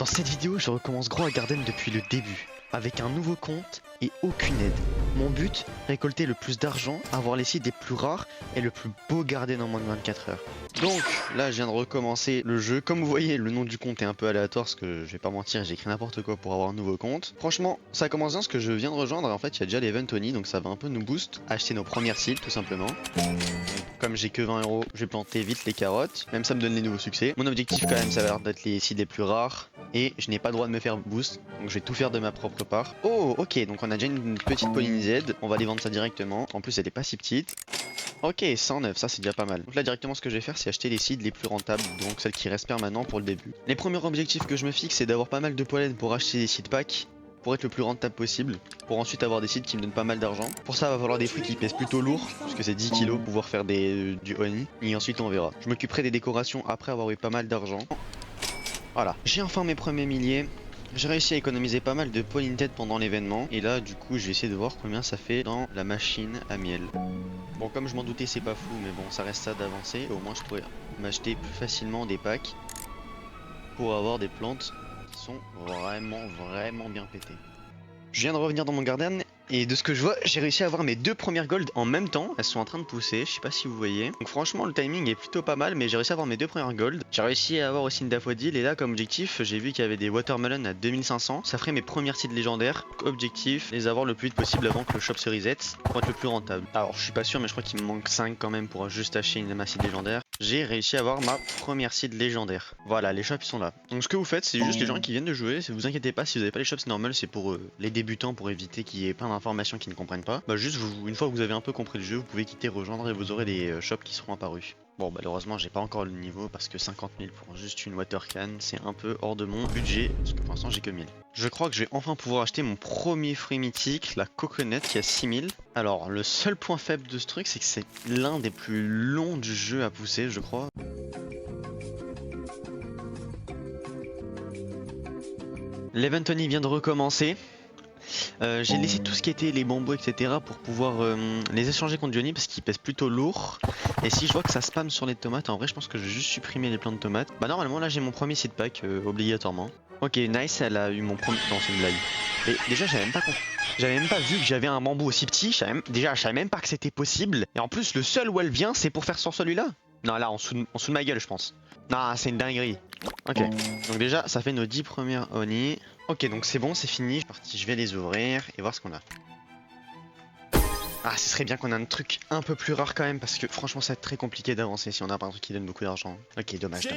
Dans cette vidéo, je recommence Grow Garden depuis le début, avec un nouveau compte et aucune aide. Mon but, récolter le plus d'argent, avoir les seeds les plus rares et le plus beau garden en moins de 24 heures. Donc là, je viens de recommencer le jeu. Comme vous voyez, le nom du compte est un peu aléatoire parce que je vais pas mentir, j'ai écrit n'importe quoi pour avoir un nouveau compte. Franchement, ça commence bien parce que je viens de rejoindre. En fait, il y a déjà l'event Oni, donc ça va un peu nous boost. Acheter nos premières seeds tout simplement. Comme j'ai que 20 €, je vais planter vite les carottes. Même ça me donne les nouveaux succès. Mon objectif quand même, ça va l'air d'être les seeds les plus rares. Et je n'ai pas le droit de me faire boost. Donc je vais tout faire de ma propre part. Oh, ok, donc on a déjà une petite Pauline Z. On va aller vendre ça directement. En plus, elle est pas si petite. Ok, 109, ça c'est déjà pas mal. Donc là directement ce que je vais faire c'est acheter les seeds les plus rentables, donc celles qui restent permanents pour le début. Les premiers objectifs que je me fixe c'est d'avoir pas mal de pollen pour acheter des seed packs, pour être le plus rentable possible, pour ensuite avoir des seeds qui me donnent pas mal d'argent. Pour ça il va falloir des fruits qui pèsent plutôt lourd, parce que c'est 10 kg pour pouvoir faire du honey, et ensuite on verra. Je m'occuperai des décorations après avoir eu pas mal d'argent. Voilà, j'ai enfin mes premiers milliers. J'ai réussi à économiser pas mal de pollen tête pendant l'événement, et là du coup je vais essayer de voir combien ça fait dans la machine à miel. Bon, comme je m'en doutais, c'est pas fou, mais bon, ça reste ça d'avancer. Au moins, je pourrais m'acheter plus facilement des packs pour avoir des plantes qui sont vraiment bien pétées. Je viens de revenir dans mon garden et de ce que je vois, j'ai réussi à avoir mes deux premières golds en même temps. Elles sont en train de pousser, je sais pas si vous voyez. Donc franchement, le timing est plutôt pas mal, mais j'ai réussi à avoir mes deux premières golds. J'ai réussi à avoir aussi une daffodil et là, comme objectif, j'ai vu qu'il y avait des watermelon à 2500. Ça ferait mes premières seeds légendaires. Donc, objectif, les avoir le plus vite possible avant que le shop se reset pour être le plus rentable. Alors, je suis pas sûr, mais je crois qu'il me manque 5 quand même pour juste acheter ma seed légendaire. J'ai réussi à avoir ma première seed légendaire. Voilà, les shops ils sont là. Donc ce que vous faites, c'est juste les gens qui viennent de jouer. Vous inquiétez pas, si vous avez pas les shops, c'est normal, c'est pour les débutants, pour éviter qu'il y ait plein d'informations qu'ils ne comprennent pas. Bah juste, une fois que vous avez un peu compris le jeu, vous pouvez quitter, rejoindre et vous aurez les shops qui seront apparus. Bon, malheureusement, j'ai pas encore le niveau parce que 50 000 pour juste une water can, c'est un peu hors de mon budget parce que pour l'instant j'ai que 1000. Je crois que je vais enfin pouvoir acheter mon premier fruit mythique, la coconut qui a 6000. Alors, le seul point faible de ce truc, c'est que c'est l'un des plus longs du jeu à pousser, je crois. L'event Tony vient de recommencer. J'ai laissé tout ce qui était les bambous etc pour pouvoir les échanger contre Johnny parce qu'ils pèsent plutôt lourd. Et si je vois que ça spam sur les tomates, en vrai je pense que je vais juste supprimer les plants de tomates. Bah normalement là j'ai mon premier seed pack obligatoirement. Ok, nice, elle a eu mon premier... Non, c'est une blague. Et déjà j'avais même pas vu que j'avais un bambou aussi petit. Déjà je savais même pas que c'était possible. Et en plus le seul où elle vient c'est pour faire sur celui-là. Non, là en dessous de ma gueule je pense. Non, c'est une dinguerie. Ok, donc déjà ça fait nos 10 premières honey. Ok, donc c'est bon, c'est fini, je vais les ouvrir et voir ce qu'on a. Ah, ce serait bien qu'on ait un truc un peu plus rare quand même, parce que franchement ça va être très compliqué d'avancer si on a pas un truc qui donne beaucoup d'argent. Ok, dommage.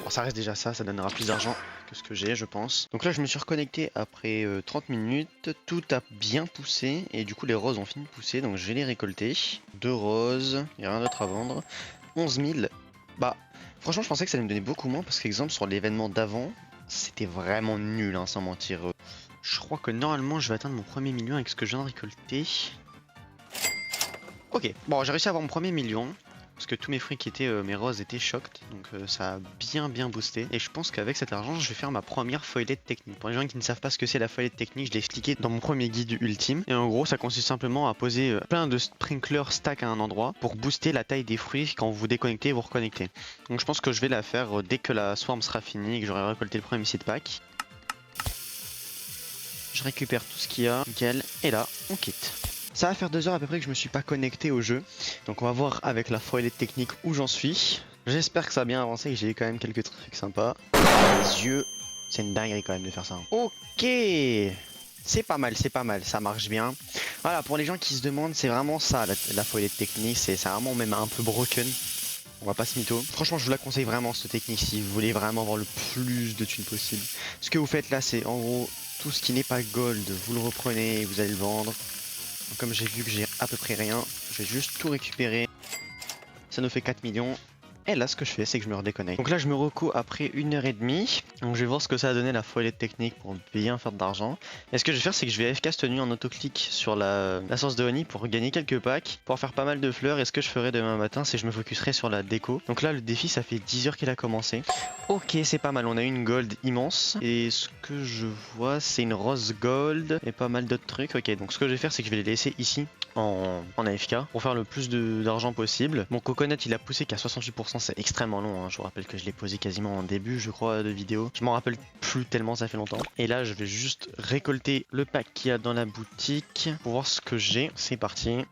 Bon, ça reste déjà ça donnera plus d'argent que ce que j'ai je pense. Donc là je me suis reconnecté après 30 minutes, tout a bien poussé, et du coup les roses ont fini de pousser, donc je vais les récolter. 2 roses, il n'y a rien d'autre à vendre. 11 000, bah franchement je pensais que ça allait me donner beaucoup moins, parce qu'exemple sur l'événement d'avant, c'était vraiment nul hein, sans mentir. Je crois que normalement je vais atteindre mon premier million avec ce que je viens de récolter. Ok, bon j'ai réussi à avoir mon premier million. Parce que tous mes fruits qui étaient, mes roses étaient shocked. Donc ça a bien boosté. Et je pense qu'avec cet argent je vais faire ma première foilette technique. Pour les gens qui ne savent pas ce que c'est la foilette technique, je l'ai expliqué dans mon premier guide ultime. Et en gros ça consiste simplement à poser plein de sprinklers stack à un endroit pour booster la taille des fruits quand vous déconnectez et vous reconnectez. Donc je pense que je vais la faire dès que la swarm sera finie et que j'aurai récolté le premier seed pack. Je récupère tout ce qu'il y a, nickel, et là on quitte. Ça va faire 2 heures à peu près que je me suis pas connecté au jeu. Donc on va voir avec la foilette technique où j'en suis. J'espère que ça a bien avancé et que j'ai eu quand même quelques trucs sympas. Les yeux, c'est une dinguerie quand même de faire ça. Ok, c'est pas mal, ça marche bien. Voilà, pour les gens qui se demandent, c'est vraiment ça la foilette technique. C'est vraiment même un peu broken. On va pas se mytho. Franchement, je vous la conseille vraiment cette technique si vous voulez vraiment avoir le plus de thunes possible. Ce que vous faites là, c'est en gros tout ce qui n'est pas gold, vous le reprenez et vous allez le vendre. Donc, comme j'ai vu que j'ai à peu près rien, je vais juste tout récupérer. Ça nous fait 4 millions. Et là ce que je fais c'est que je me redéconnecte. Donc là je me reco après 1h30. Donc je vais voir ce que ça a donné la foilette technique pour bien faire de l'argent. Et ce que je vais faire c'est que je vais AFK cette nuit en autoclic sur la source de honey pour gagner quelques packs, pour faire pas mal de fleurs. Et ce que je ferai demain matin c'est que je me focuserai sur la déco. Donc là le défi ça fait 10 heures qu'il a commencé. Ok, c'est pas mal, on a une gold immense. Et ce que je vois c'est une rose gold et pas mal d'autres trucs. Ok, donc ce que je vais faire c'est que je vais les laisser ici en AFK pour faire le plus d'argent possible. Mon coconut il a poussé qu'à 68%. l'instant c'est extrêmement long, hein. Je vous rappelle que je l'ai posé quasiment en début je crois de vidéo. Je m'en rappelle plus tellement, ça fait longtemps. Et là je vais juste récolter le pack qu'il y a dans la boutique pour voir ce que j'ai. C'est parti.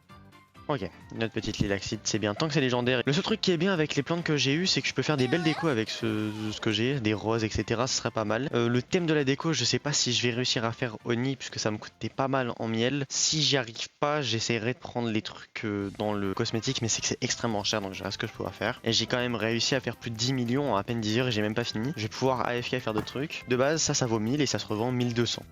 Ok, notre petite lilaxite, c'est bien, tant que c'est légendaire. Le seul truc qui est bien avec les plantes que j'ai eu, c'est que je peux faire des belles décos avec ce que j'ai, des roses, etc. Ce serait pas mal. Le thème de la déco, je sais pas si je vais réussir à faire Oni, puisque ça me coûtait pas mal en miel. Si j'y arrive pas, j'essaierai de prendre les trucs dans le cosmétique, mais c'est que c'est extrêmement cher, donc je verrai ce que je pourrais faire. Et j'ai quand même réussi à faire plus de 10 millions en à peine 10 heures et j'ai même pas fini. Je vais pouvoir AFK faire d'autres trucs. De base, ça vaut 1000 et ça se revend 1200.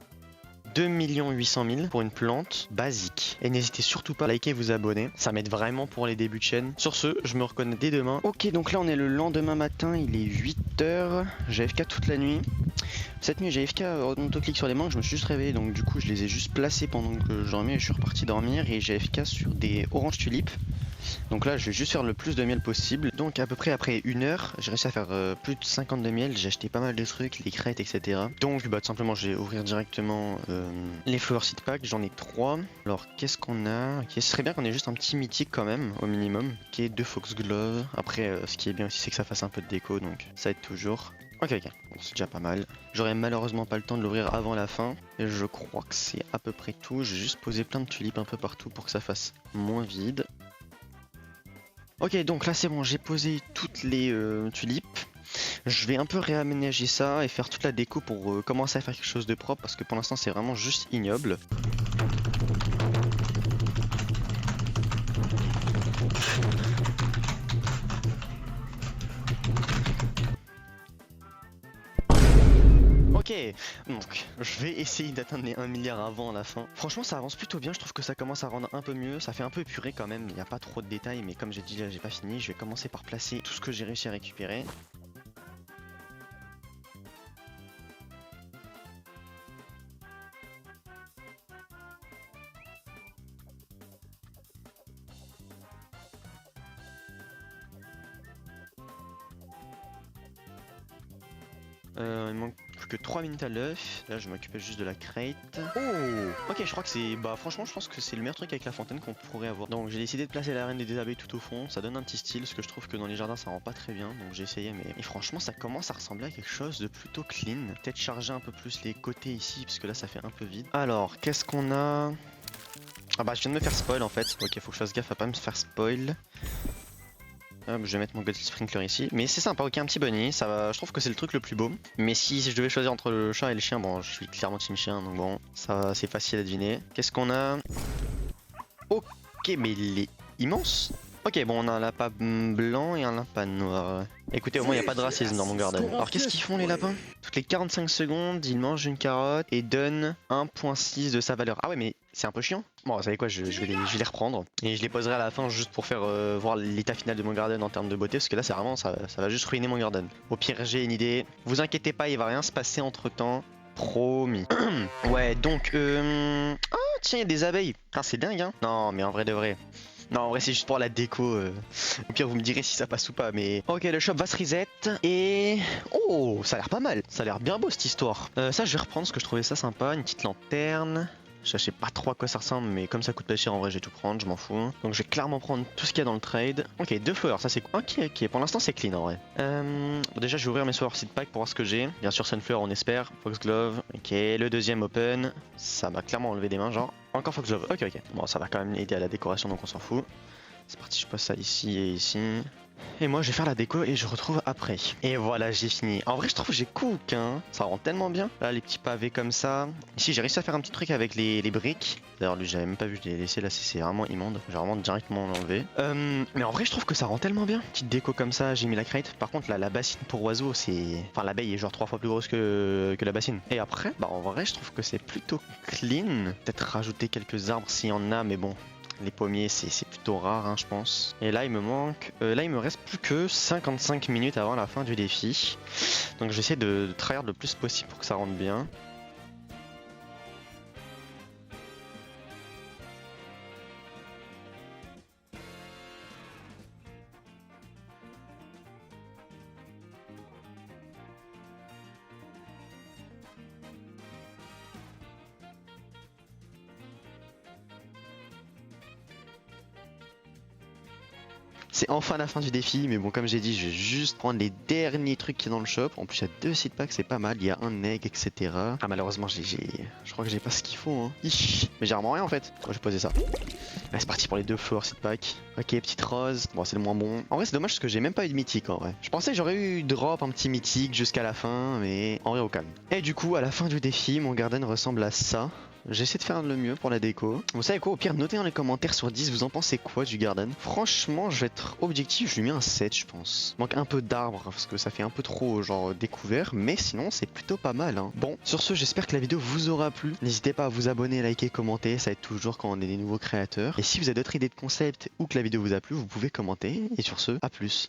2 800 000 pour une plante basique. Et n'hésitez surtout pas à liker et vous abonner, ça m'aide vraiment pour les débuts de chaîne. Sur ce, je me reconnais dès demain. Ok, donc là on est le lendemain matin, il est 8h, j'ai AFK toute la nuit. Cette nuit j'ai AFK en autoclic sur les mangues, je me suis juste réveillé, donc du coup je les ai juste placés pendant que je dormais et je suis reparti dormir. Et j'ai AFK sur des oranges tulipes. Donc là je vais juste faire le plus de miel possible. Donc à peu près après 1 heure, j'ai réussi à faire plus de 50 de miel. J'ai acheté pas mal de trucs, les crêtes, etc. Donc bah tout simplement je vais ouvrir directement les Flower Seed Pack. J'en ai 3. Alors qu'est-ce qu'on a? Ok, ce serait bien qu'on ait juste un petit mythique quand même au minimum, qui est 2 Foxglove. Après ce qui est bien aussi c'est que ça fasse un peu de déco, donc ça aide toujours. Ok, bon, c'est déjà pas mal. J'aurais malheureusement pas le temps de l'ouvrir avant la fin. Et je crois que c'est à peu près tout. J'ai juste posé plein de tulipes un peu partout pour que ça fasse moins vide. Ok, donc là c'est bon, j'ai posé toutes les tulipes. Je vais un peu réaménager ça et faire toute la déco pour commencer à faire quelque chose de propre parce que pour l'instant c'est vraiment juste ignoble. Ok, donc je vais essayer d'atteindre les 1 milliard avant la fin. Franchement ça avance plutôt bien, je trouve que ça commence à rendre un peu mieux. Ça fait un peu épuré quand même, il n'y a pas trop de détails, mais comme j'ai dit là j'ai pas fini. Je vais commencer par placer tout ce que j'ai réussi à récupérer. Il manque plus que 3 minutes à l'œuf. Là, je m'occupais juste de la crate. Oh, ok, je crois que c'est... Bah, franchement, je pense que c'est le meilleur truc avec la fontaine qu'on pourrait avoir. Donc, j'ai décidé de placer la reine des abeilles tout au fond. Ça donne un petit style, parce que je trouve que dans les jardins, ça rend pas très bien. Donc, j'ai essayé, mais... Et franchement, ça commence à ressembler à quelque chose de plutôt clean. Peut-être charger un peu plus les côtés ici, parce que là, ça fait un peu vide. Alors, qu'est-ce qu'on a? Ah bah, je viens de me faire spoil, en fait. Ok, faut que je fasse gaffe à pas me faire spoil. Hop, je vais mettre mon Gold Sprinkler ici. Mais c'est sympa, ok, un petit bunny, ça va. Je trouve que c'est le truc le plus beau. Mais si je devais choisir entre le chat et le chien, bon, je suis clairement team chien, donc bon, ça c'est facile à deviner. Qu'est-ce qu'on a? Ok, mais il est immense. Ok, bon, on a un lapin blanc et un lapin noir. Écoutez, au moins il n'y a pas de racisme dans mon garden. Alors qu'est-ce qu'ils font les lapins? Toutes les 45 secondes, ils mangent une carotte et donnent 1,6 de sa valeur. Ah ouais, mais c'est un peu chiant. Bon, vous savez quoi, je vais les reprendre. Et je les poserai à la fin juste pour faire voir l'état final de mon garden en termes de beauté. Parce que là, c'est vraiment, ça va juste ruiner mon garden. Au pire, j'ai une idée. Vous inquiétez pas, il va rien se passer entre temps. Promis. Ouais, donc... Ah, tiens, il y a des abeilles. Ah, c'est dingue, hein. Non, mais en vrai de vrai. Non, en vrai, c'est juste pour la déco. Au pire, vous me direz si ça passe ou pas, mais... Ok, le shop va se reset. Et... Oh, ça a l'air pas mal. Ça a l'air bien beau, cette histoire. Ça, je vais reprendre parce que je trouvais ça sympa. Une petite lanterne. Je sais pas trop à quoi ça ressemble, mais comme ça coûte pas cher, en vrai, je vais tout prendre, je m'en fous. Donc, je vais clairement prendre tout ce qu'il y a dans le trade. Ok, 2 fleurs, ça c'est... Ok, pour l'instant, c'est clean, en vrai. Bon, déjà, je vais ouvrir mes Flower Seed Pack pour voir ce que j'ai. Bien sûr, Sunflower, on espère. Foxglove. Ok, le deuxième open. Ça m'a clairement enlevé des mains, genre. Encore Foxglove. Ok. Bon, ça va quand même aider à la décoration, donc on s'en fout. C'est parti, je passe ça ici et ici. Et moi je vais faire la déco et je retrouve après. Et voilà, j'ai fini. En vrai je trouve que j'ai cook, hein. Ça rend tellement bien. Là les petits pavés comme ça. Ici j'ai réussi à faire un petit truc avec les briques. D'ailleurs lui j'avais même pas vu, je l'ai laissé là, c'est vraiment immonde. J'ai vraiment directement l'enlever. Mais en vrai je trouve que ça rend tellement bien. Petite déco comme ça, j'ai mis la crate. Par contre là la bassine pour oiseaux c'est... Enfin l'abeille est genre 3 fois plus grosse que la bassine. Et après, bah en vrai je trouve que c'est plutôt clean. Peut-être rajouter quelques arbres s'il y en a, mais bon. Les pommiers, c'est plutôt rare, hein, je pense. Et là, il me manque... là, il me reste plus que 55 minutes avant la fin du défi. Donc, j'essaie de tryhard le plus possible pour que ça rentre bien. C'est enfin la fin du défi, mais bon, comme j'ai dit, je vais juste prendre les derniers trucs qui sont dans le shop. En plus, il y a 2 seed packs, c'est pas mal. Il y a un egg, etc. Ah, malheureusement, je crois que j'ai pas ce qu'il faut. Hein. Mais j'ai vraiment rien en fait. Moi, je vais poser ça. Là, c'est parti pour les 2 floor seed packs. Ok, petite rose. Bon, c'est le moins bon. En vrai, c'est dommage parce que j'ai même pas eu de mythique en vrai. Je pensais que j'aurais eu drop un petit mythique jusqu'à la fin, mais en vrai, au calme. Et du coup, à la fin du défi, mon garden ressemble à ça. J'essaie de faire le mieux pour la déco. Vous savez quoi, au pire, notez dans les commentaires sur 10, vous en pensez quoi du garden? Franchement, je vais être objectif, je lui mets un 7, je pense. Il manque un peu d'arbres, parce que ça fait un peu trop, genre, découvert, mais sinon, c'est plutôt pas mal, hein. Bon, sur ce, j'espère que la vidéo vous aura plu. N'hésitez pas à vous abonner, liker, commenter, ça aide toujours quand on est des nouveaux créateurs. Et si vous avez d'autres idées de concept ou que la vidéo vous a plu, vous pouvez commenter. Et sur ce, à plus.